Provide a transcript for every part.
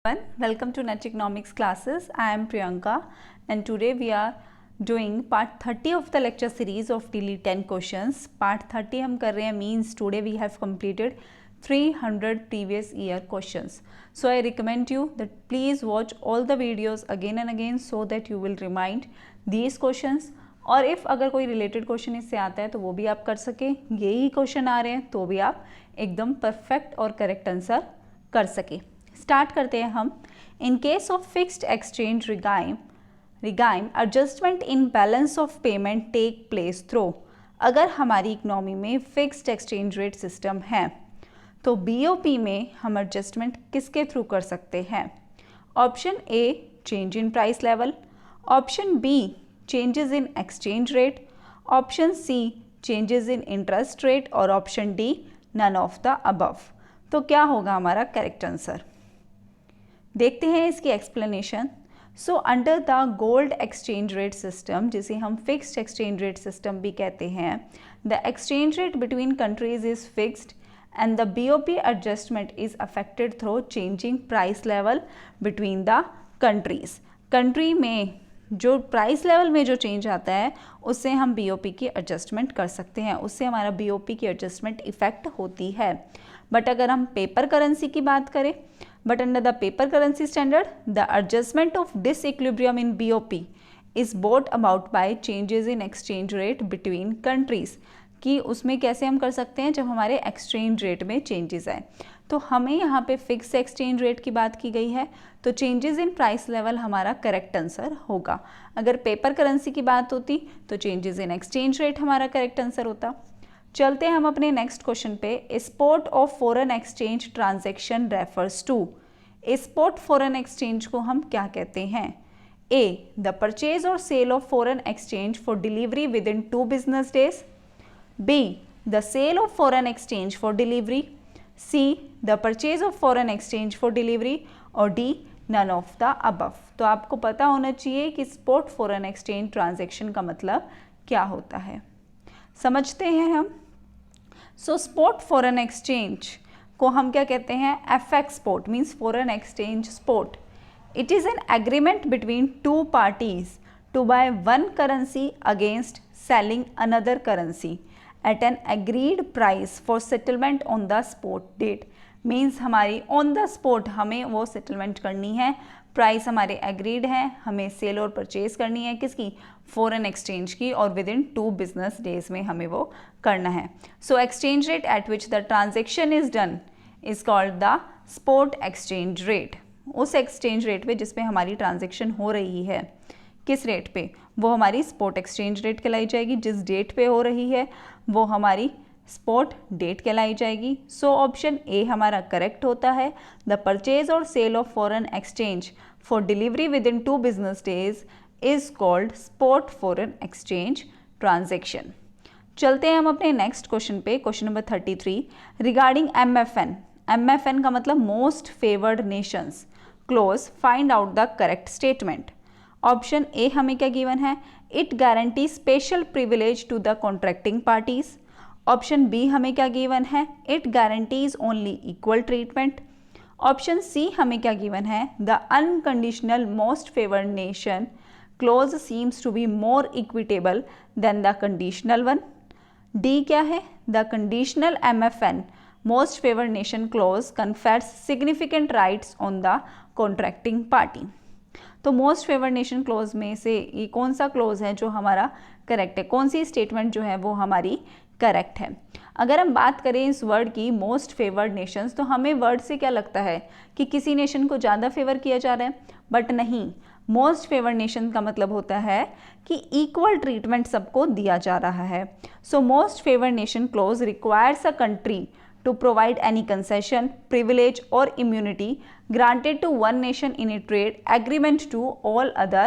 Welcome to Net Economics classes. I am Priyanka and today we are doing part 30 of the lecture series of daily 10 questions. Part 30 हम कर रहे हैं means today we have completed 300 previous year questions. So I recommend you that please watch all the videos again and again so that you will remind these questions. और if अगर कोई related question इससे आता है तो वो भी आप कर सकें, यही question आ रहे हैं तो भी आप एकदम perfect और correct answer कर सकें. स्टार्ट करते हैं हम. In case of fixed exchange regime adjustment in balance of payment take place through. अगर हमारी इकोनॉमी में फिक्स्ड एक्सचेंज रेट सिस्टम है तो बीओपी में हम एडजस्टमेंट किसके थ्रू कर सकते हैं? Option A change in price level, option B changes in exchange rate, option C changes in interest rate और option D none of the above. तो क्या होगा हमारा करेक्ट आंसर? देखते हैं इसकी explanation. So under the gold exchange rate system, जिसे हम फिक्स्ड एक्सचेंज रेट सिस्टम भी कहते हैं, the exchange rate between countries is fixed and the BOP adjustment is affected through changing price level between the countries. Country में जो price level में जो change आता है उससे हम बीओपी की एडजस्टमेंट कर सकते हैं, उससे हमारा बीओपी की एडजस्टमेंट इफेक्ट होती है. बट अगर हम पेपर करेंसी की बात करें, but under the paper currency standard, the adjustment of disequilibrium in BOP is brought about by changes in exchange rate between countries. कि उसमें कैसे हम कर सकते हैं? जब हमारे एक्सचेंज रेट में चेंजेस आए. तो हमें यहाँ पे फिक्स एक्सचेंज रेट की बात की गई है तो चेंजेस इन प्राइस लेवल हमारा करेक्ट आंसर होगा. अगर पेपर करेंसी की बात होती तो चेंजेस इन एक्सचेंज रेट हमारा करेक्ट आंसर होता. चलते हैं हम अपने नेक्स्ट क्वेश्चन पे. Export of foreign exchange transaction refers to. Export foreign exchange को हम क्या कहते हैं? ए द परचेज और sale of foreign exchange for delivery within 2 business days, B the sale of foreign exchange for delivery, C the purchase of foreign exchange for delivery और D none of the above. तो आपको पता होना चाहिए कि export foreign exchange transaction का मतलब क्या होता है. समझते हैं हम. सो स्पॉट फॉरेन एक्सचेंज को हम क्या कहते हैं? FX spot means foreign exchange spot. It is an agreement between 2 parties to buy one currency against selling another currency at an agreed price for settlement on the spot date. Means हमारी on the spot हमें वो settlement करनी है, price हमारे agreed है, हमें cell और purchase करनी है किसकी? फॉरेन एक्सचेंज की, और विद इन 2 business days में हमें वो करना है. So exchange rate at which the transaction is done is called the spot exchange rate. उस एक्सचेंज रेट पे जिसपे हमारी ट्रांजेक्शन हो रही है, किस रेट पे? वो हमारी स्पॉट एक्सचेंज रेट कहलाई जाएगी. जिस डेट पे हो रही है वो हमारी स्पॉट डेट कहलाई जाएगी. सो ऑप्शन ए हमारा करेक्ट होता है. द परचेज और sale of foreign exchange for delivery within 2 business days is called spot foreign exchange transaction. चलते हैं हम अपने नेक्स्ट क्वेश्चन पे. Question number 33 regarding MFN. MFN का मतलब most favoured nations clause. Find out the correct statement. Option A हमें क्या given है? It guarantee special privilege to the contracting parties. Option B हमें क्या गिवन है? It guarantees only equal treatment. Option C हमें क्या गिवन है? The unconditional most favoured nation clause seems to be more equitable than the conditional one. D क्या है? The conditional MFN most favoured nation clause confers significant rights on the contracting party. तो most favoured nation clause में से ये कौन सा close है जो हमारा करेक्ट है? कौन सी स्टेटमेंट जो है वो हमारी करेक्ट है? अगर हम बात करें इस वर्ड की मोस्ट फेवर्ड नेशंस, तो हमें वर्ड से क्या लगता है कि किसी नेशन को ज़्यादा फेवर किया जा रहा है, बट नहीं. मोस्ट फेवर्ड नेशन का मतलब होता है कि इक्वल ट्रीटमेंट सबको दिया जा रहा है. So most favoured nation close requires a country to provide any concession, privilege or immunity granted to one nation in a trade agreement to all other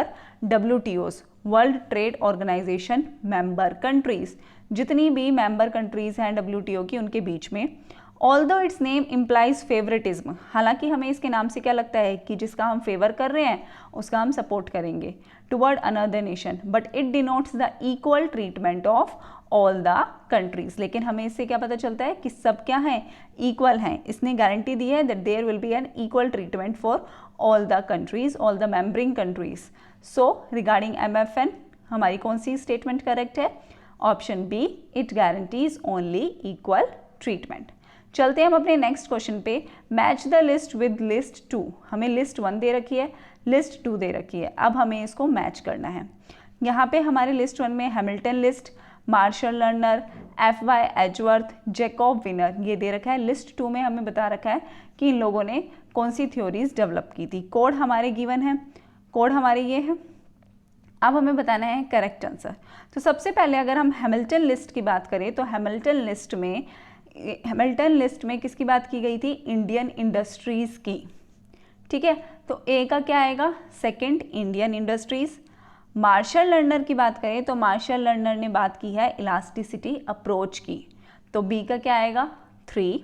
WTOs, World Trade Organization member countries. जितनी भी member countries हैं WTO की उनके बीच में, although it's name implies favouritism, हालांकि हमें इसके नाम से क्या लगता है कि जिसका हम फेवर कर रहे हैं उसका हम सपोर्ट करेंगे toward another nation, but it denotes the equal treatment of all the countries. लेकिन हमें इससे क्या पता चलता है कि सब क्या हैं, इक्वल हैं। इसने गारंटी दी है that there will be an equal treatment for all the countries, all the membering countries. So regarding MFN हमारी कौन सी स्टेटमेंट करेक्ट है? Option B, it guarantees only equal treatment. चलते हैं हम अपने नेक्स्ट क्वेश्चन पे। Match the list with list 2। हमें लिस्ट 1 दे रखी है, लिस्ट 2 दे रखी है, अब हमें इसको मैच करना है। यहाँ पे हमारे लिस्ट 1 में Hamilton List, Marshall Lerner, FY Edgeworth, Jacob Viner ये दे रखा है। लिस्ट 2 में हमें बता रखा है कि इन लोगों ने कौन सी थ्योरीज डेवलप की थी। कोड हमारे गिवन है, कोड हमारे ये है। अब हमें बताना है करेक्ट आंसर। तो सबसे पहले अगर हम हैमिल्टन लिस्ट की बात करें तो हैमिल्टन लिस्ट में किसकी बात की गई थी? इंडियन इंडस्ट्रीज़ की। ठीक है, तो ए का क्या आएगा? Second, Indian industries. Marshall Lerner की बात करें तो मार्शल लर्नर ने बात की है इलास्टिसिटी अप्रोच की, तो बी का क्या आएगा? 3।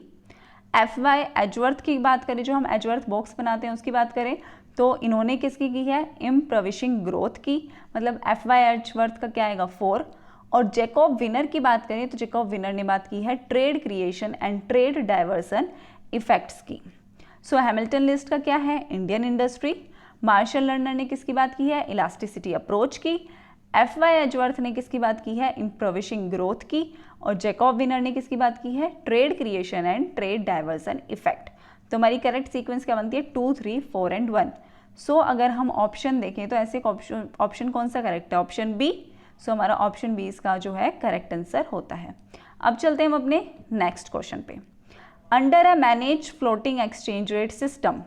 FY एजवर्थ की बात करें, जो हम एजवर्थ बॉक्स बनाते हैं उसकी बात करें तो इन्होंने किसकी की है? इम्प्रोविशिंग ग्रोथ की, मतलब FY एजवर्थ का क्या आएगा? 4। और जैकब विनर की बात करें तो जैकब विनर ने बात की है trade creation and trade diversion effects की। सो हैमिल्टन लिस्ट का क्या है? Indian industry. मार्शल लर्नर ने किसकी बात की है? इलास्टिसिटी अप्रोच की। FY एजवर्थ ने किसकी बात की है? इम्प्रोविशिंग ग्रोथ की। और जैकब विनर ने किसकी बात की है? Trade creation and trade diversion effect. तो हमारी करेक्ट सीक्वेंस क्या बनती है? 2, 3, 4 एंड 1। सो अगर हम ऑप्शन देखें तो ऐसे ऑप्शन कौन सा करेक्ट है? Option B. सो हमारा ऑप्शन बी इसका जो है करेक्ट आंसर होता है। अब चलते हैं हम अपने नेक्स्ट क्वेश्चन पे। Under a manage floating exchange rate system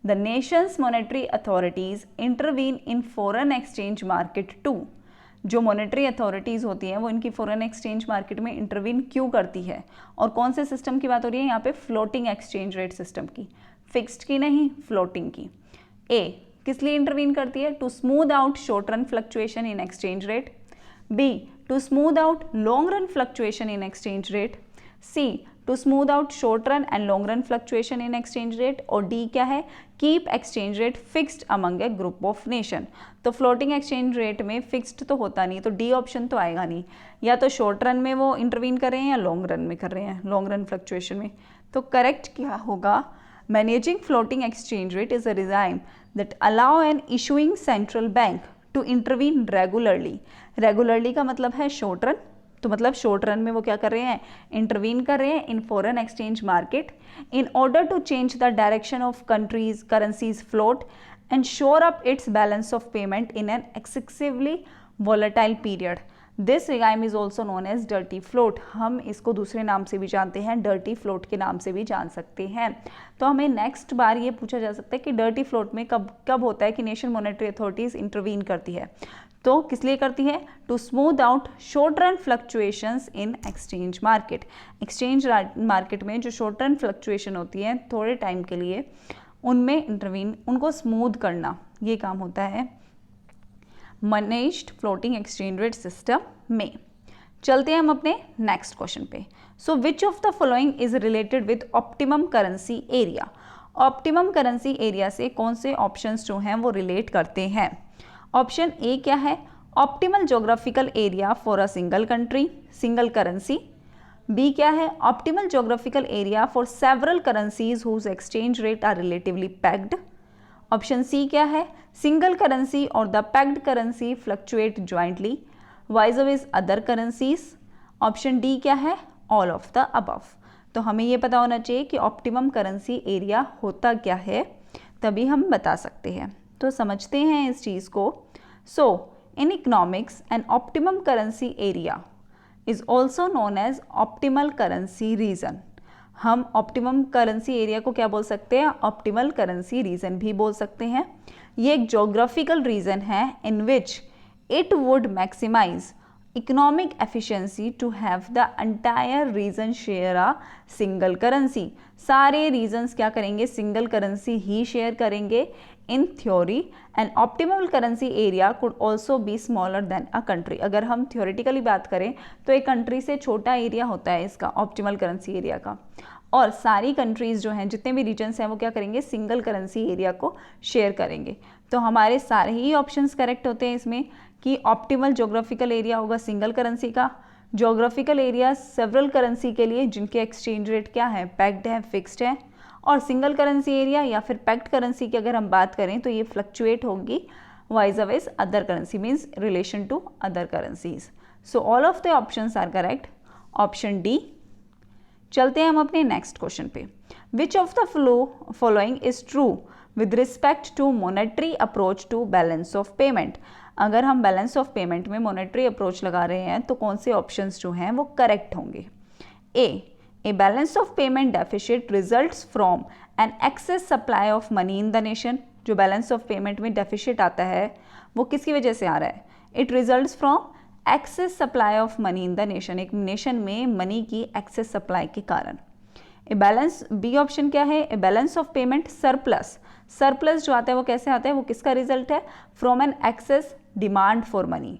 the nation's monetary authorities intervene in foreign exchange market to. जो मॉनेटरी अथॉरिटीज़ होती हैं वो इनकी फॉरेन एक्सचेंज मार्केट में इंटरवीन क्यों करती है? और कौन से सिस्टम की बात हो रही है यहाँ पे? फ्लोटिंग एक्सचेंज रेट सिस्टम की, फिक्स्ड की नहीं, फ्लोटिंग की। ए किस लिए इंटरवीन करती है? To smooth out short run fluctuation in exchange rate. B to smooth out long run fluctuation in exchange rate. C to smooth out short run and long run fluctuation in exchange rate. और D क्या है? Keep exchange rate fixed among a group of nation. तो floating exchange rate में fixed तो होता नहीं, तो D option तो आएगा नहीं। या तो शॉर्ट रन में वो इंटरवीन कर रहे हैं या लॉन्ग रन में कर रहे हैं, लॉन्ग रन फ्लक्चुएशन में। तो करेक्ट क्या होगा? Managing floating exchange rate is a regime that allow an issuing central bank to intervene regularly. Regularly का मतलब है शॉर्ट रन, तो मतलब शॉर्ट रन में वो क्या कर रहे हैं? इंटरवीन कर रहे हैं in foreign exchange market in order to change the direction of country's currencies float and shore up its balance of payment in an excessively volatile period. This regime is also known as dirty float. हम इसको दूसरे नाम से भी जानते हैं, dirty float के नाम से भी जान सकते हैं। तो हमें नेक्स्ट बार ये पूछा जा सकता है कि डर्टी फ्लोट में कब होता है कि नेशनल मॉनेटरी अथॉरिटीज इंटरवीन करती है? तो किस लिए करती है? To smooth out short run fluctuations in exchange market. Exchange market में जो शॉर्ट रन फ्लक्चुएशन होती है थोड़े टाइम के लिए, उनमें इंटरवीन, उनको स्मूथ करना, ये काम होता है managed floating exchange rate system में। चलते हैं हम अपने नेक्स्ट क्वेश्चन पे। So which of the following is related with optimum currency area. Optimum currency area से कौन से ऑप्शंस जो हैं वो रिलेट करते हैं? ऑप्शन ए क्या है? Optimal geographical area for a single country, single currency. B क्या है? Optimal geographical area for several currencies whose exchange rate are relatively pegged. Option C क्या है? सिंगल करेंसी और the pegged currency fluctuate jointly vis-a-vis other currencies. Option D क्या है? All of the above. तो हमें ये पता होना चाहिए कि ऑप्टिमम करेंसी एरिया होता क्या है, तभी हम बता सकते हैं। तो समझते हैं इस चीज़ को। So in economics an optimum currency area is also known as optimal currency region. हम ऑप्टिमम करेंसी एरिया को क्या बोल सकते हैं? ऑप्टिमल करेंसी रीजन भी बोल सकते हैं। ये एक जोग्राफिकल रीजन है in which it would maximize economic efficiency to have the entire region share a single currency. सारे रीजन्स क्या करेंगे? सिंगल करेंसी ही शेयर करेंगे in theory. And optimal currency area could also be smaller than a country. अगर हम theoretically बात करें तो एक कंट्री से छोटा एरिया होता है इसका, ऑप्टिमल करेंसी एरिया का। और सारी कंट्रीज़ जो हैं, जितने भी रीजन्स हैं, वो क्या करेंगे, सिंगल करेंसी एरिया को शेयर करेंगे। तो हमारे सारे ही ऑप्शंस करेक्ट होते हैं इसमें कि ऑप्टिमल ज्योग्राफिकल एरिया होगा सिंगल करेंसी का, ज्योग्राफिकल एरिया सेवरल करेंसी के लिए जिनके एक्सचेंज रेट क्या है, पैक्ड है, फिक्स्ड है, और सिंगल करेंसी एरिया या फिर पैक्ड करेंसी की अगर हम बात करें तो ये फ्लक्चुएट होगी vis-a-vis other currency, means relation to other currencies. So all of the options are correct, option D. चलते हैं हम अपने नेक्स्ट क्वेश्चन पे। Which of the following is true with respect to monetary approach to balance of payment. अगर हम balance of payment में monetary approach लगा रहे हैं तो कौन से ऑप्शंस जो हैं वो करेक्ट होंगे। A balance of payment deficit results from an excess supply of money in the nation. जो बैलेंस ऑफ पेमेंट में डेफिसिट आता है वो किसकी वजह से आ रहा है, it results from excess supply of money in the nation, एक नेशन में मनी की एक्सेस सप्लाई के कारण। ए बैलेंस, बी ऑप्शन क्या है, A balance of payment surplus. Surplus जो आता है वो कैसे आता है, वो किसका रिजल्ट है, from an excess demand for money.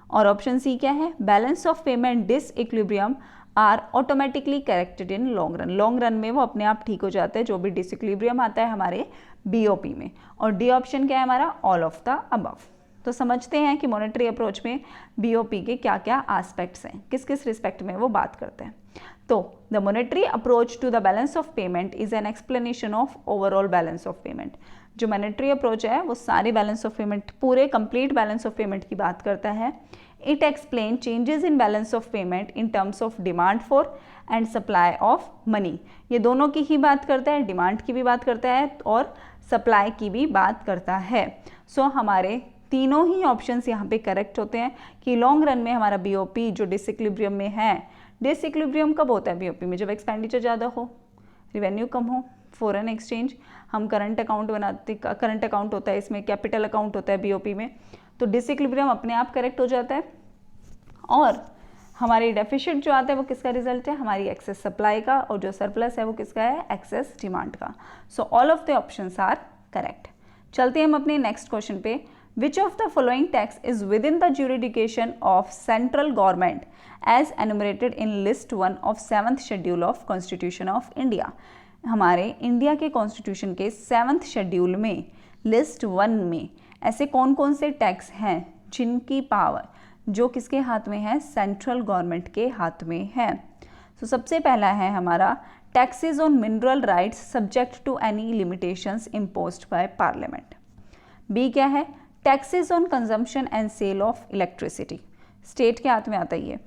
और ऑप्शन सी क्या है, balance of payment disequilibrium are automatically corrected in long run. Long run में वो अपने आप ठीक हो जाता है जो भी डिसइक्विलिब्रियम आता है हमारे बीओपी में। और डी ऑप्शन क्या है हमारा, ऑल ऑफ द अबव। तो समझते हैं कि मॉनेटरी अप्रोच में बीओपी के क्या क्या एस्पेक्ट्स हैं, किस किस रिस्पेक्ट में वो बात करते हैं। तो the monetary approach to the balance of payment is an explanation of overall balance of payment. जो मॉनेटरी अप्रोच है वो सारे बैलेंस ऑफ पेमेंट, पूरे कंप्लीट बैलेंस ऑफ पेमेंट की बात करता है। It explain changes in balance of payment in terms of demand for and supply of money. ये दोनों की ही बात करता है, डिमांड की भी बात करता है और सप्लाई की भी बात करता है। सो हमारे तीनों ही ऑप्शंस यहाँ पे करेक्ट होते हैं कि लॉन्ग रन में हमारा बीओपी जो डिसइक्विलिब्रियम में है, डिसइक्विलिब्रियम कब होता है बीओपी में, जब एक्सपेंडिचर ज़्यादा हो, रिवेन्यू कम हो, फॉरेन एक्सचेंज, हम करंट अकाउंट बनाते, करंट अकाउंट होता है इसमें, कैपिटल अकाउंट होता है बीओपी में, तो डिसइक्विलिब्रियम अपने आप करेक्ट हो जाता है। और हमारी डेफिसिट जो आता है वो किसका रिजल्ट है, हमारी एक्सेस सप्लाई का, और जो सरप्लस है वो किसका है, एक्सेस डिमांड का। So all of the options are correct. चलते हैं हम अपने नेक्स्ट क्वेश्चन पे। Which of the following tax is within the jurisdiction of central government as enumerated in list 1 of 7th schedule of constitution of India. हमारे India के constitution के 7th schedule में list 1 में ऐसे कौन कौन से टैक्स हैं जिनकी पावर जो किसके हाथ में है, सेंट्रल गवर्नमेंट के हाथ में है। तो सबसे पहला है हमारा taxes on mineral rights subject to any limitations imposed by parliament. B क्या है, taxes on consumption and sale of electricity, state के हाथ में आता है ये।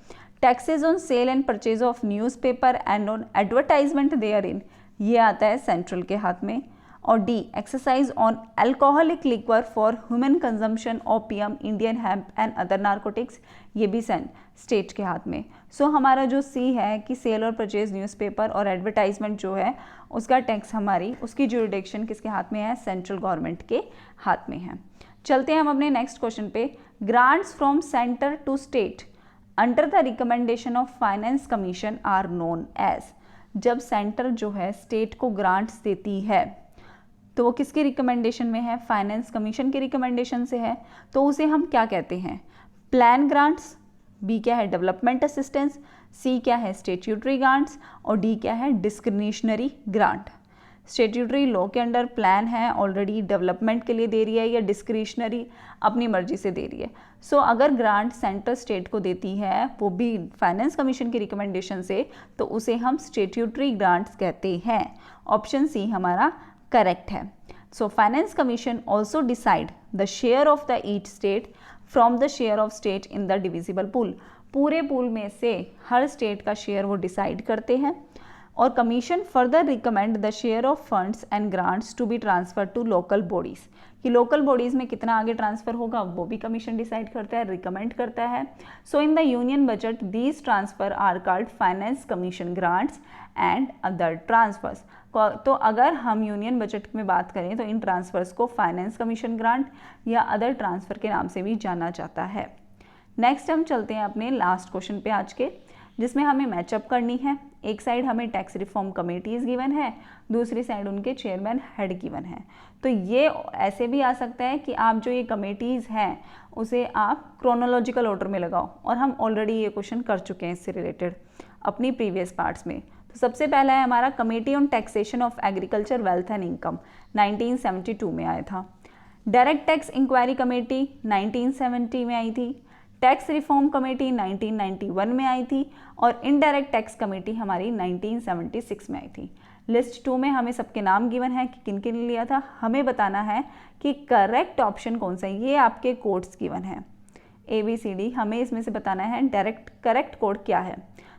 Taxes on sale and purchase of newspaper and on advertisement therein, ये आता है सेंट्रल के हाथ में। और D exercise on alcoholic liquor for human consumption, opium, Indian hemp and other narcotics, ये भी स्टेट के हाथ में। सो हमारा जो सी है कि सेल और परचेज न्यूज़पेपर और एडवर्टाइजमेंट जो है उसका टैक्स हमारी, उसकी ज्यूरिडिक्शन किसके हाथ में है, सेंट्रल गवर्नमेंट के हाथ में है। चलते हैं हम अपने नेक्स्ट क्वेश्चन पे। Grants from centre to state under the recommendation of finance commission are known as. जब सेंटर जो है स्टेट को ग्रांट्स देती है तो वो किसके रिकमेंडेशन में है, फाइनेंस कमीशन के रिकमेंडेशन से है, तो उसे हम क्या कहते हैं, प्लान ग्रांट्स। बी क्या है, डेवलपमेंट असिस्टेंस। सी क्या है, स्टेट्यूटरी ग्रांट्स। और डी क्या है, डिस्क्रिशनरी ग्रांट। स्टेट्यूटरी लॉ के अंडर प्लान है, ऑलरेडी डेवलपमेंट के लिए दे रही है, या डिस्क्रिशनरी अपनी मर्जी से दे रही है। सो अगर ग्रांट सेंटर स्टेट को देती है वो भी फाइनेंस कमीशन की रिकमेंडेशन से, तो उसे हम स्टेट्यूटरी ग्रांट्स कहते हैं। ऑप्शन सी हमारा करेक्ट है। So finance commission also decide the share of the each state from the share of state in the divisible pool. पूरे पूल में से हर स्टेट का शेयर वो डिसाइड करते हैं। और commission further recommend the share of funds and grants to be transfer to local bodies, कि लोकल बॉडीज़ में कितना आगे ट्रांसफ़र होगा वो भी कमीशन डिसाइड करता है, रिकमेंड करता है। So in the union budget these transfer are called finance commission grants and other transfers. तो अगर हम यूनियन बजट में बात करें तो इन ट्रांसफर्स को फाइनेंस कमीशन ग्रांट या अदर ट्रांसफ़र के नाम से भी जाना जाता है। नेक्स्ट हम चलते हैं अपने लास्ट क्वेश्चन पे आज के, जिसमें हमें मैचअप करनी है। एक साइड हमें टैक्स रिफॉर्म कमेटीज़ गिवन है, दूसरी साइड उनके चेयरमैन हेड गिवन है। तो ये ऐसे भी आ सकता है कि आप जो ये कमेटीज़ हैं उसे आप क्रोनोलॉजिकल ऑर्डर में लगाओ, और हम ऑलरेडी ये क्वेश्चन कर चुके हैं इससे रिलेटेड अपनी प्रीवियस पार्ट्स में। तो सबसे पहला है हमारा committee on taxation of agriculture wealth and income, 1972 में आया था। डायरेक्ट टैक्स इंक्वायरी कमेटी 1970 में आई थी। टैक्स रिफॉर्म कमेटी 1991 में आई थी और इनडायरेक्ट टैक्स कमेटी हमारी 1976 में आई थी। लिस्ट 2 में हमें सबके नाम गिवन है कि किन किन ने लिया था। हमें बताना है कि करेक्ट ऑप्शन कौन सा है। ये आपके कोड्स गिवन है ABCD, हमें इसमें से बताना है डायरेक्ट करेक्ट कोड क्या है।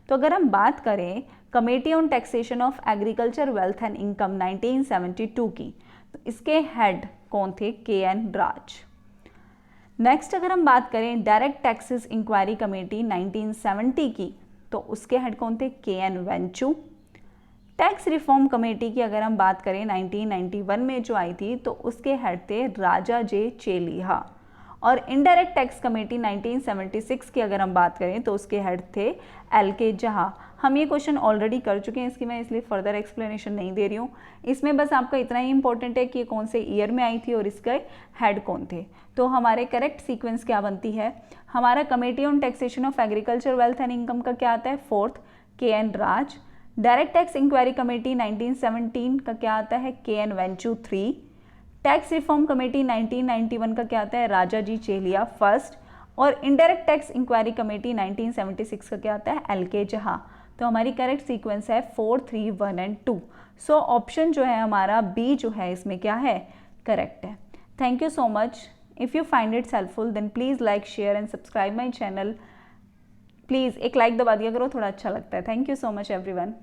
तो अगर हम बात करें committee on taxation of agriculture wealth and income 1972 की, तो इसके हेड कौन थे? KN राज। नेक्स्ट अगर हम बात करें डायरेक्ट टैक्सेस इंक्वायरी कमेटी 1970 की, तो उसके हेड कौन थे? KN वेंचू। टैक्स रिफॉर्म कमेटी की अगर हम बात करें 1991 में जो आई थी, तो उसके हेड थे राजा J चेलिहा। और इनडायरेक्ट टैक्स कमेटी 1976 की अगर हम बात करें तो उसके हेड थे LK जहा। हम ये क्वेश्चन ऑलरेडी कर चुके हैं, इसकी मैं इसलिए फर्दर एक्सप्लेनेशन नहीं दे रही हूँ। इसमें बस आपका इतना ही इंपॉर्टेंट है कि ये कौन से ईयर में आई थी और इसके हेड कौन थे। तो हमारे करेक्ट सीक्वेंस क्या बनती है? हमारा committee on taxation of agriculture wealth and income का क्या आता है? 4th KN राज। डायरेक्ट टैक्स इंक्वायरी कमेटी 1917 का क्या आता है? KN वेंचू 3। टैक्स रिफॉर्म कमेटी 1991 का क्या आता है? राजा जी चेलिया 1st। और इनडायरेक्ट टैक्स इंक्वायरी कमेटी 1976 का क्या आता है? LK जहा। तो हमारी करेक्ट सीक्वेंस है 4, 3, 1 एंड 2। सो ऑप्शन जो है हमारा B जो है इसमें क्या है? करेक्ट है। Thank you so much. If you find it's helpful then please like, share and subscribe my channel. Please एक लाइक दबा दिया करो, थोड़ा अच्छा लगता है। Thank you so much everyone.